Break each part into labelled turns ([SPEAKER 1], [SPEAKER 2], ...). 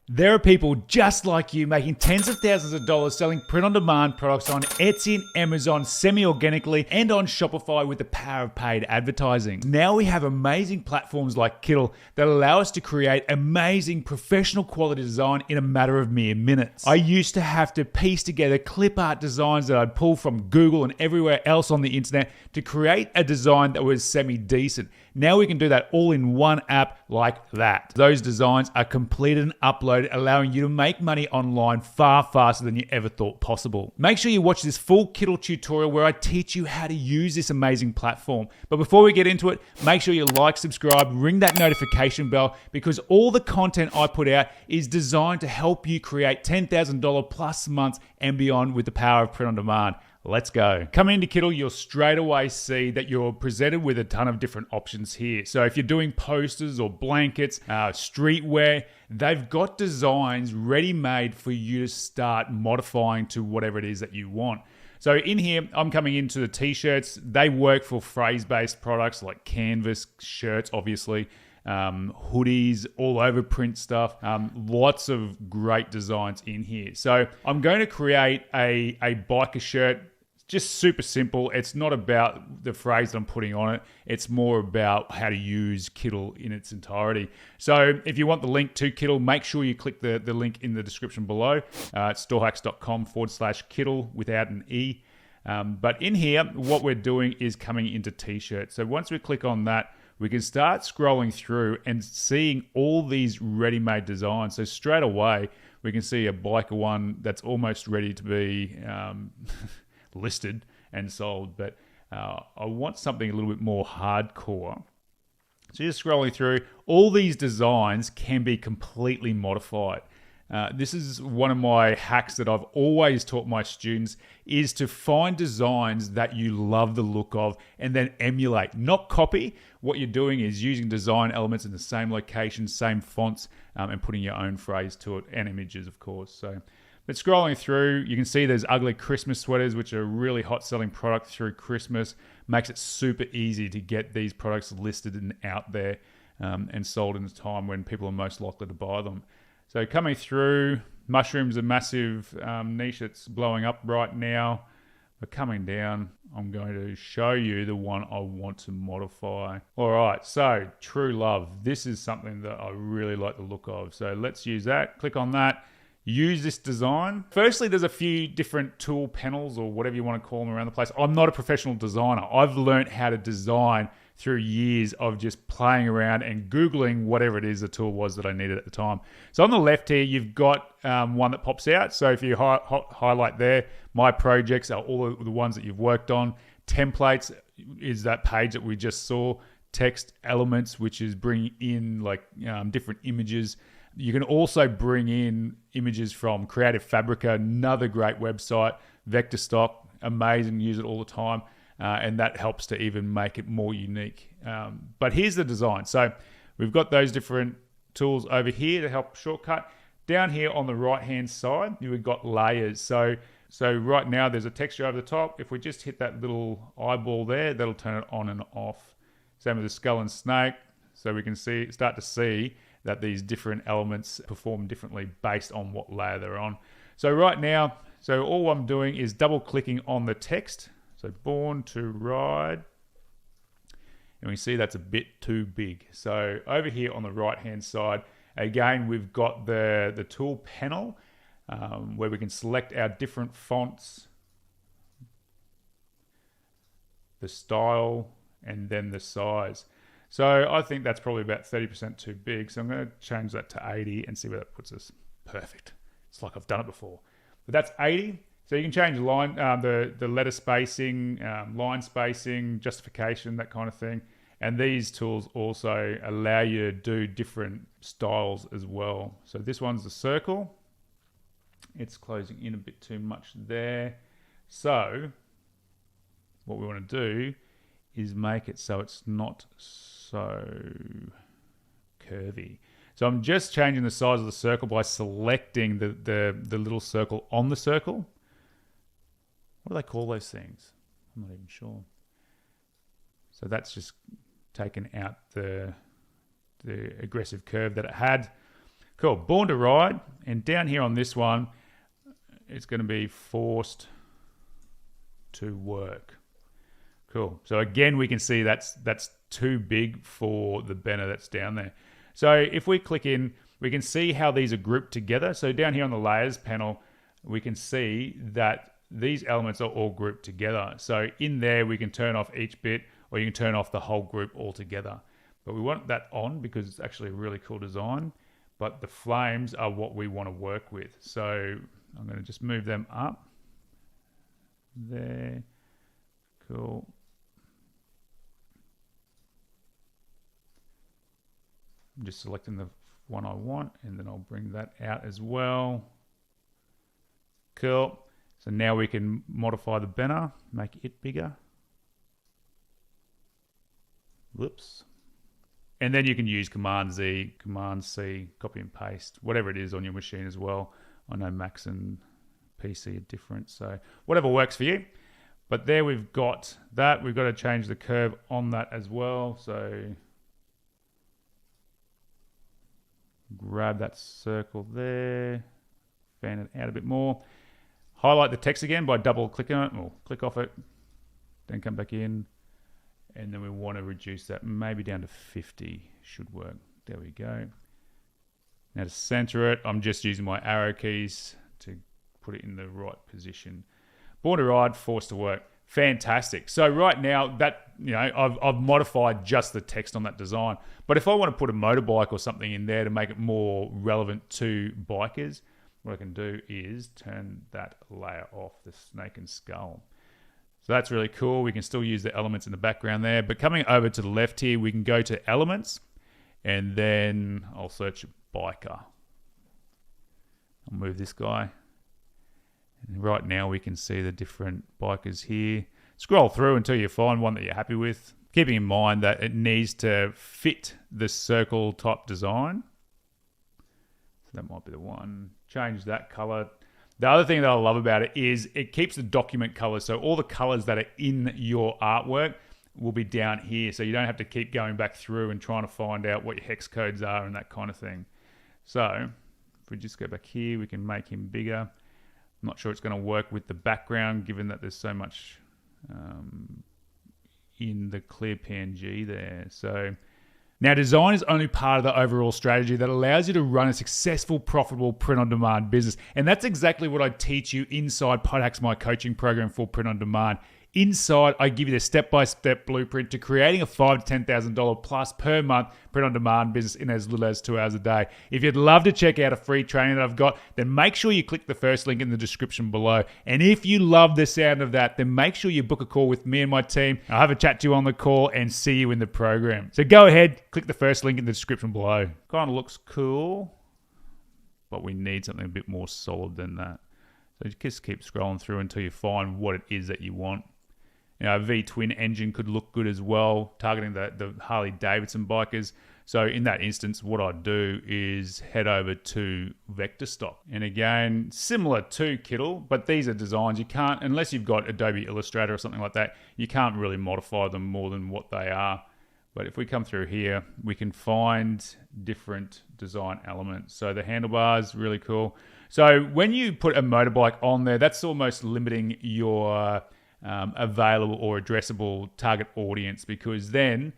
[SPEAKER 1] There are people just like you making tens of thousands of dollars selling print-on-demand products on Etsy and Amazon semi-organically and on Shopify with the power of paid advertising. Now we have amazing platforms like Kittl that allow us to create amazing professional quality design in a matter of mere minutes. I used to have to piece together clip art designs that I'd pull from Google and everywhere else on the internet to create a design that was semi-decent. Now we can do that all in one app like that. Those designs are completed and uploaded, allowing you to make money online far faster than you ever thought possible. Make sure you watch this full Kittl tutorial where I teach you how to use this amazing platform. But before we get into it, make sure you like, subscribe, ring that notification bell, because all the content I put out is designed to help you create $10,000 plus months and beyond with the power of print on demand. Let's go. Coming into Kittl, you'll straight away see that you're presented with a ton of different options here. So if you're doing posters or blankets, streetwear, they've got designs ready-made for you to start modifying to whatever it is that you want. So in here, I'm coming into the t-shirts. They work for phrase-based products like canvas, shirts, obviously, hoodies, all over print stuff, lots of great designs in here. So I'm going to create a biker shirt. Just super simple. It's not about the phrase that I'm putting on it. It's more about how to use Kittl in its entirety. So if you want the link to Kittl, make sure you click the link in the description below. It's storehacks.com/Kittl without an E. But in here, what we're doing is coming into t-shirts. So once we click on that, we can start scrolling through and seeing all these ready-made designs. So straight away, we can see a biker one that's almost ready to be listed and sold. But I want something a little bit more hardcore. So just scrolling through, all these designs can be completely modified. This is one of my hacks that I've always taught my students, is to find designs that you love the look of and then emulate, not copy. What you're doing is using design elements in the same location, same fonts, and putting your own phrase to it, and images, of course. So, but scrolling through, you can see there's ugly Christmas sweaters, which are a really hot selling product through Christmas. Makes it super easy to get these products listed and out there and sold in the time when people are most likely to buy them. So coming through, mushrooms are massive niche that's blowing up right now. But coming down, I'm going to show you the one I want to modify. All right, so True Love. This is something that I really like the look of. So let's use that. Click on that. Use this design. Firstly, there's a few different tool panels or whatever you want to call them around the place. I'm not a professional designer. I've learned how to design through years of just playing around and Googling whatever it is the tool was that I needed at the time. So on the left here, you've got one that pops out. So if you highlight there, my projects are all the ones that you've worked on. Templates is that page that we just saw. Text elements, which is bringing in like different images. You can also bring in images from Creative Fabrica, another great website. Vectorstock, amazing, use it all the time. And that helps to even make it more unique. But here's the design. So we've got those different tools over here to help shortcut. Down here on the right-hand side, we've got layers. So right now there's a texture over the top. If we just hit that little eyeball there, that'll turn it on and off. Same with the skull and snake. So we can start to see that these different elements perform differently based on what layer they're on. So right now, all I'm doing is double-clicking on the text. So Born to Ride, and we see that's a bit too big. So over here on the right-hand side, again, we've got the tool panel where we can select our different fonts, the style, and then the size. So I think that's probably about 30% too big. So I'm going to change that to 80 and see where that puts us. Perfect. It's like I've done it before. But that's 80. So you can change the line, the letter spacing, line spacing, justification, that kind of thing. And these tools also allow you to do different styles as well. So this one's the circle. It's closing in a bit too much there. So what we want to do is make it so it's not so curvy. So I'm just changing the size of the circle by selecting the little circle on the circle. What do they call those things? I'm not even sure. So that's just taken out the aggressive curve that it had. Cool. Born to Ride. And down here on this one, it's going to be Forced to Work. Cool. So again, we can see that's too big for the banner that's down there. So if we click in, we can see how these are grouped together. So down here on the layers panel, we can see that these elements are all grouped together. So in there, we can turn off each bit, or you can turn off the whole group altogether. But we want that on because it's actually a really cool design. But the flames are what we want to work with. So I'm going to just move them up. There. Cool. I'm just selecting the one I want, and then I'll bring that out as well. Cool. So now we can modify the banner, make it bigger. Whoops. And then you can use Command Z, Command C, copy and paste, whatever it is on your machine as well. I know Macs and PC are different, so whatever works for you. But there we've got that. We've got to change the curve on that as well. So grab that circle there, fan it out a bit more. Highlight the text again by double clicking on it, or click off it, then come back in. And then we want to reduce that maybe down to 50 should work. There we go. Now to center it, I'm just using my arrow keys to put it in the right position. Born to Ride, Forced to Work. Fantastic. So right now that, I've modified just the text on that design. But if I want to put a motorbike or something in there to make it more relevant to bikers, what I can do is turn that layer off, the snake and skull. So that's really cool. We can still use the elements in the background there. But coming over to the left here, we can go to Elements, and then I'll search Biker. I'll move this guy. And right now we can see the different bikers here. Scroll through until you find one that you're happy with, keeping in mind that it needs to fit the circle type design. So that might be the one. Change that color. The other thing that I love about it is it keeps the document colors. So all the colors that are in your artwork will be down here. So you don't have to keep going back through and trying to find out what your hex codes are and that kind of thing. So if we just go back here, we can make him bigger. I'm not sure it's going to work with the background given that there's so much in the clear PNG there. So now, design is only part of the overall strategy that allows you to run a successful, profitable print-on-demand business. And that's exactly what I teach you inside PodHacks, my coaching program for print-on-demand. Inside, I give you the step-by-step blueprint to creating a $5,000 to $10,000 plus per month print-on-demand business in as little as 2 hours a day. If you'd love to check out a free training that I've got, then make sure you click the first link in the description below. And if you love the sound of that, then make sure you book a call with me and my team. I'll have a chat to you on the call and see you in the program. So go ahead, click the first link in the description below. Kind of looks cool, but we need something a bit more solid than that. So just keep scrolling through until you find what it is that you want. A V-twin engine could look good as well, targeting the Harley-Davidson bikers. So in that instance, what I'd do is head over to Vectorstock. And again, similar to Kittl, but these are designs you can't, unless you've got Adobe Illustrator or something like that, you can't really modify them more than what they are. But if we come through here, we can find different design elements. So the handlebars, really cool. So when you put a motorbike on there, that's almost limiting your available or addressable target audience, because then,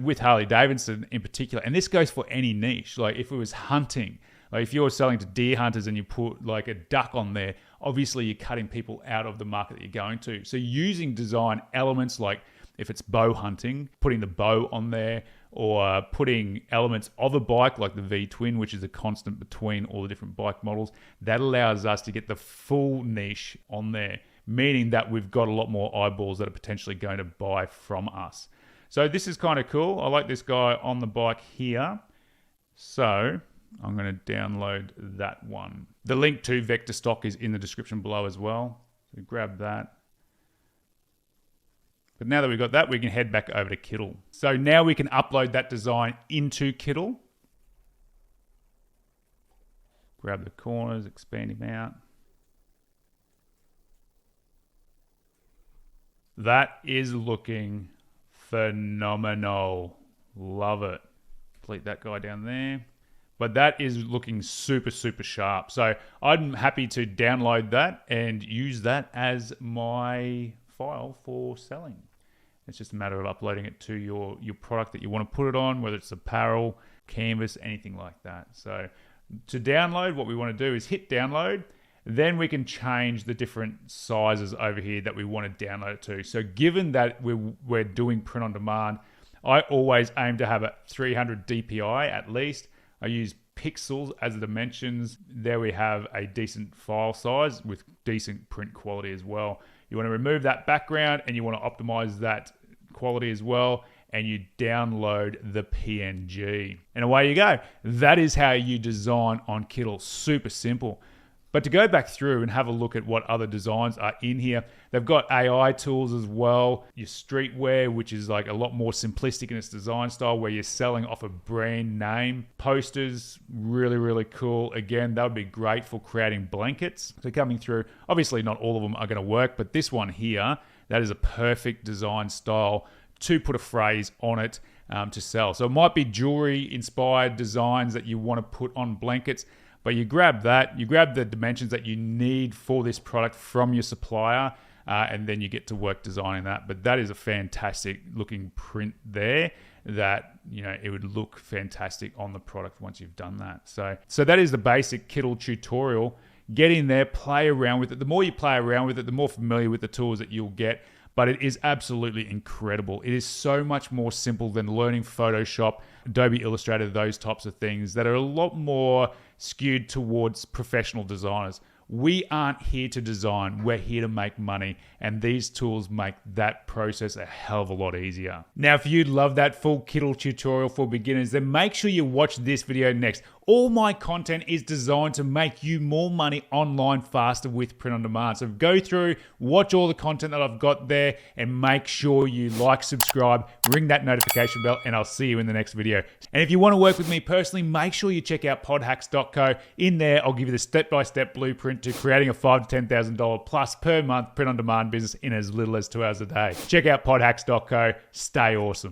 [SPEAKER 1] with Harley Davidson in particular, and this goes for any niche, like if it was hunting, like if you're selling to deer hunters and you put like a duck on there, obviously you're cutting people out of the market that you're going to. So using design elements, like if it's bow hunting, putting the bow on there, or putting elements of a bike like the V-twin, which is a constant between all the different bike models, that allows us to get the full niche on there, meaning that we've got a lot more eyeballs that are potentially going to buy from us. So this is kind of cool. I like this guy on the bike here. So I'm going to download that one. The link to Vectorstock is in the description below as well. So grab that. But now that we've got that, we can head back over to Kittl. So now we can upload that design into Kittl. Grab the corners, expand him out. That is looking phenomenal. Love it. Delete that guy down there. but that is looking super, super sharp. So I'm happy to download that and use that as my file for selling. It's just a matter of uploading it to your product that you want to put it on, whether it's apparel, canvas, anything like that. So to download, what we want to do is hit download. Then we can change the different sizes over here that we want to download it to. So given that we're doing print on demand, I always aim to have a 300 DPI at least. I use pixels as the dimensions. There we have a decent file size with decent print quality as well. You want to remove that background and you want to optimize that quality as well, and you download the PNG. And away you go. That is how you design on Kittl. Super simple. But to go back through and have a look at what other designs are in here, they've got AI tools as well. Your streetwear, which is like a lot more simplistic in its design style, where you're selling off a brand name. Posters, really, really cool. Again, that would be great for creating blankets. So coming through, obviously not all of them are going to work, but this one here, that is a perfect design style to put a phrase on it to sell. So it might be jewelry-inspired designs that you want to put on blankets, but you grab that, you grab the dimensions that you need for this product from your supplier, and then you get to work designing that. But that is a fantastic looking print there that, you know, it would look fantastic on the product once you've done that. So that is the basic Kittl tutorial. Get in there, play around with it. The more you play around with it, the more familiar with the tools that you'll get. But it is absolutely incredible. It is so much more simple than learning Photoshop, Adobe Illustrator, those types of things that are a lot more skewed towards professional designers. We aren't here to design, we're here to make money, and these tools make that process a hell of a lot easier. Now, if you'd love that full Kittl tutorial for beginners, then make sure you watch this video next. All my content is designed to make you more money online faster with print on demand. So go through, watch all the content that I've got there, and make sure you like, subscribe, ring that notification bell, and I'll see you in the next video. And if you want to work with me personally, make sure you check out podhacks.co. In there, I'll give you the step-by-step blueprint to creating a $5,000 to $10,000 plus per month print on demand business in as little as 2 hours a day. Check out podhacks.co. Stay awesome.